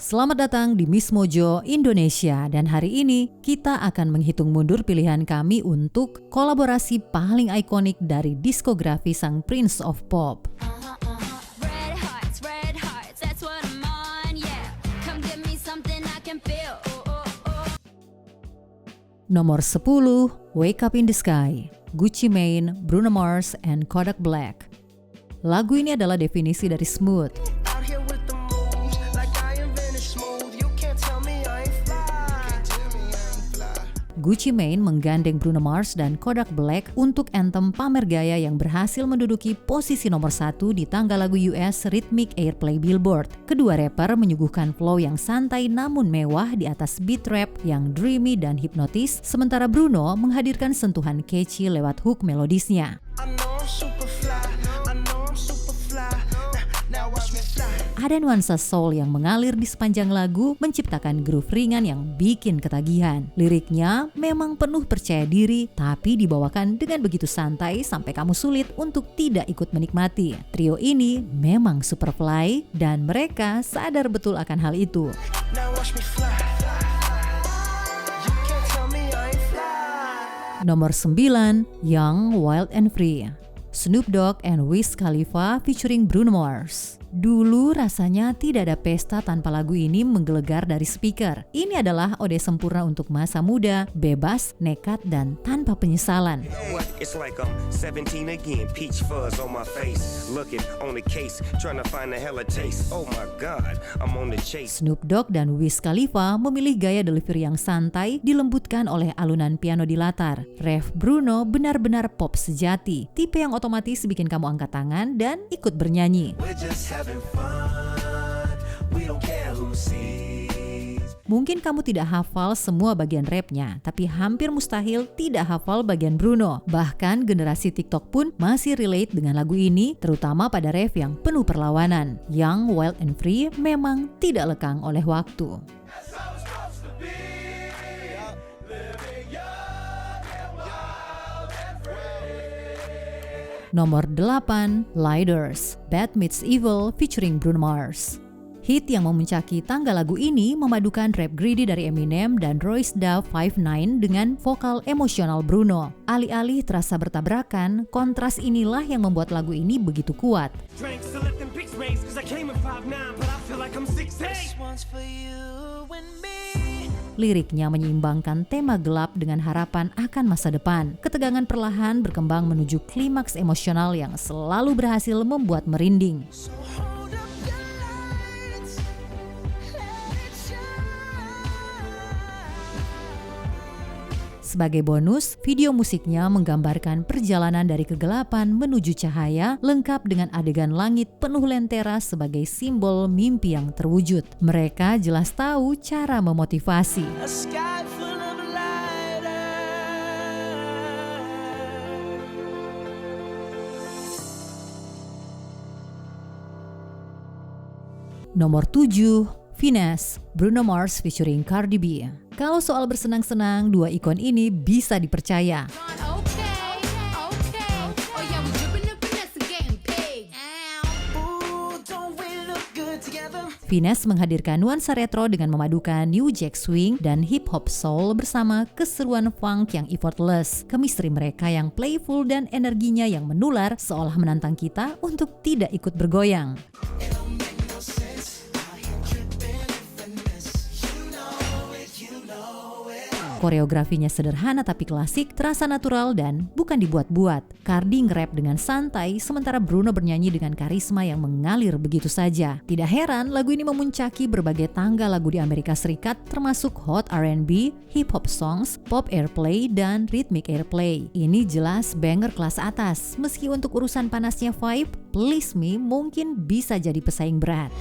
Selamat datang di Miss Mojo Indonesia, dan hari ini kita akan menghitung mundur pilihan kami untuk kolaborasi paling ikonik dari diskografi sang Prince of Pop. Nomor 10, Wake Up in the Sky, Gucci Mane, Bruno Mars, and Kodak Black. Lagu ini adalah definisi dari smooth. Gucci Mane menggandeng Bruno Mars dan Kodak Black untuk anthem pamer gaya yang berhasil menduduki posisi nomor 1 di tangga lagu US Rhythmic Airplay Billboard. Kedua rapper menyuguhkan flow yang santai namun mewah di atas beat rap yang dreamy dan hipnotis, sementara Bruno menghadirkan sentuhan catchy lewat hook melodisnya. Ada nuansa soul yang mengalir di sepanjang lagu, menciptakan groove ringan yang bikin ketagihan. Liriknya memang penuh percaya diri, tapi dibawakan dengan begitu santai sampai kamu sulit untuk tidak ikut menikmati. Trio ini memang super fly dan mereka sadar betul akan hal itu. Nomor 9, Young, Wild and Free, Snoop Dogg and Wiz Khalifa featuring Bruno Mars. Dulu rasanya tidak ada pesta tanpa lagu ini menggelegar dari speaker. Ini adalah ode sempurna untuk masa muda, bebas, nekat, dan tanpa penyesalan. Snoop Dogg dan Wiz Khalifa memilih gaya delivery yang santai, dilembutkan oleh alunan piano di latar. Ref Bruno benar-benar pop sejati, tipe yang otomatis bikin kamu angkat tangan dan ikut bernyanyi. Mungkin kamu tidak hafal semua bagian rapnya, tapi hampir mustahil tidak hafal bagian Bruno. Bahkan generasi TikTok pun masih relate dengan lagu ini, terutama pada rap yang penuh perlawanan. Young, Wild and Free memang tidak lekang oleh waktu. Nomor 8, Liders, Bad Meets Evil featuring Bruno Mars. Hit yang memuncaki tangga lagu ini memadukan rap greedy dari Eminem dan Royce da 5'9" dengan vokal emosional Bruno. Alih-alih terasa bertabrakan, kontras inilah yang membuat lagu ini begitu kuat. Liriknya menyeimbangkan tema gelap dengan harapan akan masa depan. Ketegangan perlahan berkembang menuju klimaks emosional yang selalu berhasil membuat merinding. Sebagai bonus, video musiknya menggambarkan perjalanan dari kegelapan menuju cahaya, lengkap dengan adegan langit penuh lentera sebagai simbol mimpi yang terwujud. Mereka jelas tahu cara memotivasi. Nomor 7, Finesse, Bruno Mars featuring Cardi B. Kalau soal bersenang-senang, dua ikon ini bisa dipercaya. Finesse menghadirkan nuansa retro dengan memadukan New Jack Swing dan hip hop soul bersama keseruan funk yang effortless. Chemistry mereka yang playful dan energinya yang menular seolah menantang kita untuk tidak ikut bergoyang. Koreografinya sederhana tapi klasik, terasa natural dan bukan dibuat-buat. Cardi nge-rap dengan santai, sementara Bruno bernyanyi dengan karisma yang mengalir begitu saja. Tidak heran lagu ini memuncaki berbagai tangga lagu di Amerika Serikat, termasuk hot R&B, hip-hop songs, pop airplay, dan rhythmic airplay. Ini jelas banger kelas atas. Meski untuk urusan panasnya vibe, Please Me mungkin bisa jadi pesaing berat.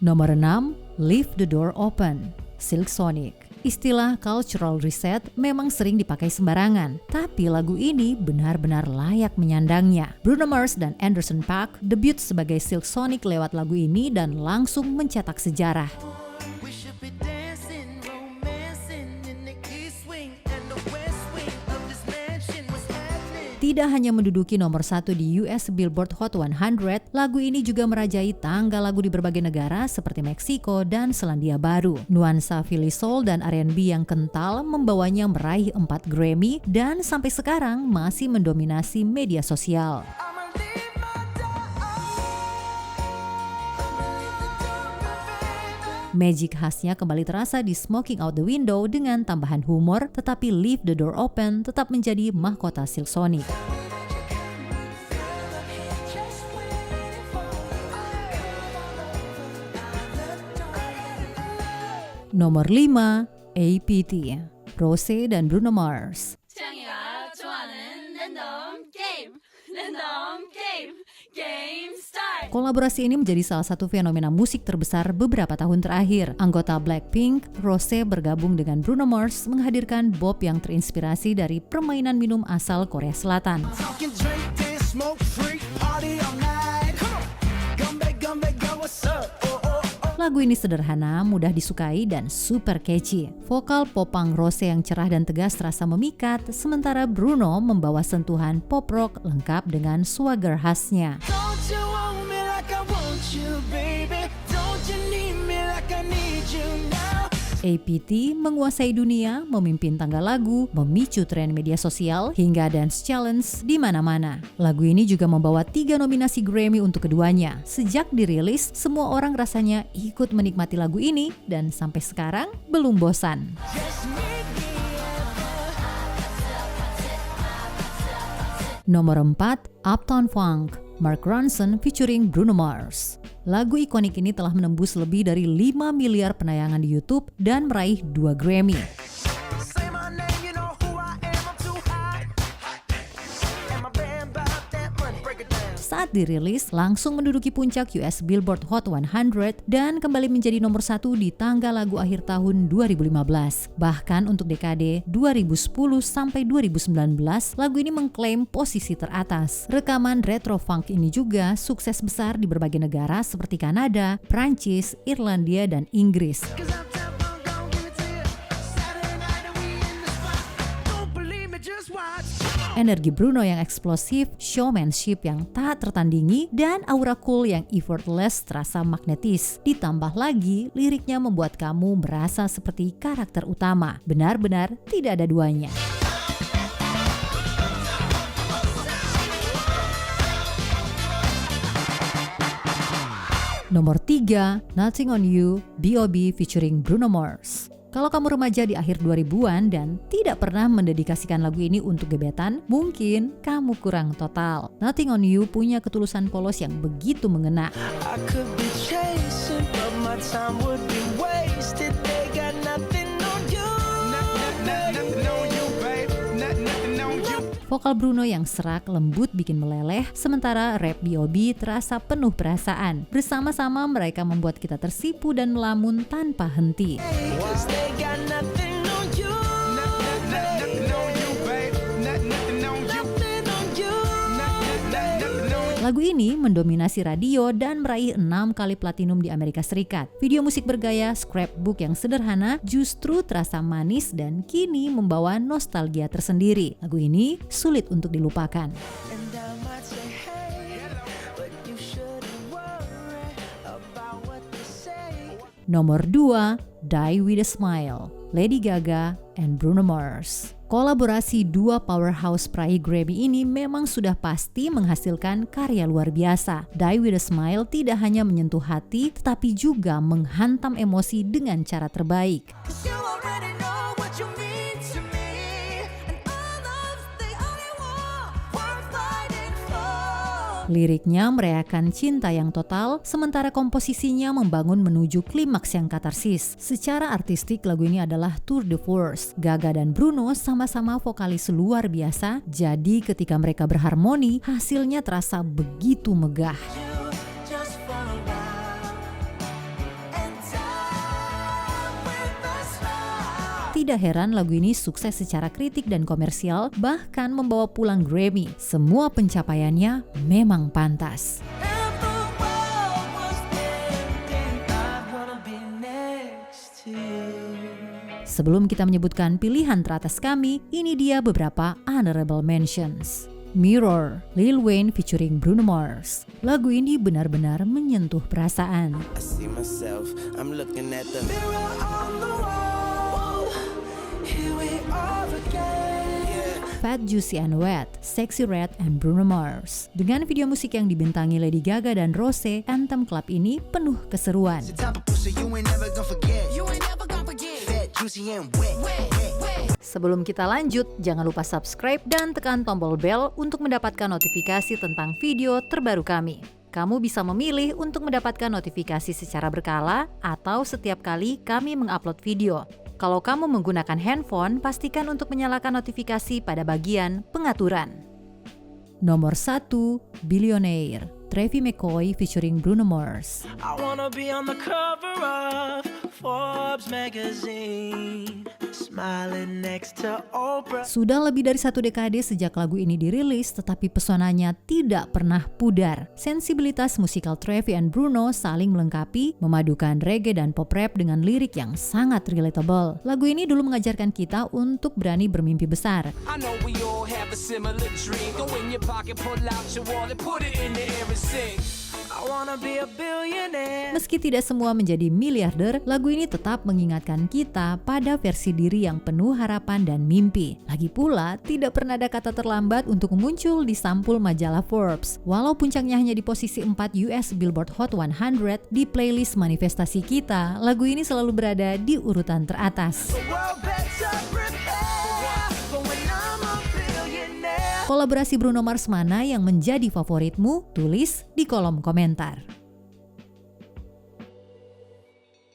Nomor 6, Leave the Door Open, Silk Sonic. Istilah cultural reset memang sering dipakai sembarangan, tapi lagu ini benar-benar layak menyandangnya. Bruno Mars dan Anderson .Paak debut sebagai Silk Sonic lewat lagu ini dan langsung mencetak sejarah. Tidak hanya menduduki nomor 1 di US Billboard Hot 100, lagu ini juga merajai tangga lagu di berbagai negara seperti Meksiko dan Selandia Baru. Nuansa Philly Soul dan R&B yang kental membawanya meraih 4 Grammy dan sampai sekarang masih mendominasi media sosial. Magic khasnya kembali terasa di Smoking Out the Window dengan tambahan humor, tetapi Leave the Door Open tetap menjadi mahkota Silk Sonic. Nomor 5, APT, Rosé dan Bruno Mars. Kolaborasi ini menjadi salah satu fenomena musik terbesar beberapa tahun terakhir. Anggota Blackpink, Rosé bergabung dengan Bruno Mars menghadirkan bop yang terinspirasi dari permainan minum asal Korea Selatan. Lagu ini sederhana, mudah disukai, dan super catchy. Vokal popang Rosé yang cerah dan tegas terasa memikat, sementara Bruno membawa sentuhan pop rock lengkap dengan swagger khasnya. APT menguasai dunia, memimpin tangga lagu, memicu tren media sosial, hingga dance challenge di mana-mana. Lagu ini juga membawa 3 nominasi Grammy untuk keduanya. Sejak dirilis, semua orang rasanya ikut menikmati lagu ini dan sampai sekarang belum bosan. Nomor 4, Uptown Funk, Mark Ronson featuring Bruno Mars. Lagu ikonik ini telah menembus lebih dari 5 miliar penayangan di YouTube dan meraih 2 Grammy. Saat dirilis, langsung menduduki puncak US Billboard Hot 100 dan kembali menjadi nomor 1 di tangga lagu akhir tahun 2015. Bahkan untuk dekade 2010 sampai 2019, lagu ini mengklaim posisi teratas. Rekaman retro funk ini juga sukses besar di berbagai negara seperti Kanada, Prancis, Irlandia, dan Inggris. Energi Bruno yang eksplosif, showmanship yang tak tertandingi, dan aura cool yang effortless terasa magnetis. Ditambah lagi, liriknya membuat kamu merasa seperti karakter utama. Benar-benar tidak ada duanya. Nomor 3, Nothing on You, B.O.B featuring Bruno Mars. Kalau kamu remaja di akhir 2000-an dan tidak pernah mendedikasikan lagu ini untuk gebetan, mungkin kamu kurang total. Nothing on You punya ketulusan polos yang begitu mengena. Vokal Bruno yang serak lembut bikin meleleh, sementara rap B.O.B terasa penuh perasaan. Bersama-sama mereka membuat kita tersipu dan melamun tanpa henti. Lagu ini mendominasi radio dan meraih 6 kali platinum di Amerika Serikat. Video musik bergaya scrapbook yang sederhana justru terasa manis dan kini membawa nostalgia tersendiri. Lagu ini sulit untuk dilupakan. Nomor 2, Die With A Smile, Lady Gaga and Bruno Mars. Kolaborasi dua powerhouse peraih Grammy ini memang sudah pasti menghasilkan karya luar biasa. Die With A Smile tidak hanya menyentuh hati, tetapi juga menghantam emosi dengan cara terbaik. Liriknya merayakan cinta yang total, sementara komposisinya membangun menuju klimaks yang katarsis. Secara artistik, lagu ini adalah tour de force. Gaga dan Bruno sama-sama vokalis luar biasa, jadi ketika mereka berharmoni, hasilnya terasa begitu megah. Tidak heran lagu ini sukses secara kritik dan komersial, bahkan membawa pulang Grammy. Semua pencapaiannya memang pantas. Sebelum kita menyebutkan pilihan teratas kami, ini dia beberapa honorable mentions. Mirror, Lil Wayne featuring Bruno Mars. Lagu ini benar-benar menyentuh perasaan. I see myself, I'm looking at the mirror on the wall. Here we are again. Yeah. Fat, Juicy and Wet, Sexy Red and Bruno Mars. Dengan video musik yang dibintangi Lady Gaga dan Rose, Anthem Club ini penuh keseruan. The type of pussy you ain't never gonna forget. You ain't never gonna forget. Fat, juicy and wet. Sebelum kita lanjut, jangan lupa subscribe dan tekan tombol bel untuk mendapatkan notifikasi tentang video terbaru kami. Kamu bisa memilih untuk mendapatkan notifikasi secara berkala atau setiap kali kami mengupload video. Kalau kamu menggunakan handphone, pastikan untuk menyalakan notifikasi pada bagian pengaturan. Nomor 1, Billionaire, Travie McCoy featuring Bruno Mars. I wanna be on the cover of Forbes magazine, smiling next to Oprah. Sudah lebih dari 1 dekade sejak lagu ini dirilis, tetapi pesonanya tidak pernah pudar. Sensibilitas musikal Travie and Bruno saling melengkapi, memadukan reggae dan pop rap dengan lirik yang sangat relatable. Lagu ini dulu mengajarkan kita untuk berani bermimpi besar. I know we all have a similar dream. Go in your pocket, pull out your wallet, put it in the air and sing. I wanna be a billionaire. Meski tidak semua menjadi miliarder, lagu ini tetap mengingatkan kita pada versi diri yang penuh harapan dan mimpi. Lagi pula, tidak pernah ada kata terlambat untuk muncul di sampul majalah Forbes. Walau puncaknya hanya di posisi 4 US Billboard Hot 100, di playlist manifestasi kita, lagu ini selalu berada di urutan teratas. The world better prepare for when I'm a billionaire. Kolaborasi Bruno Mars mana yang menjadi favoritmu? Tulis di kolom komentar.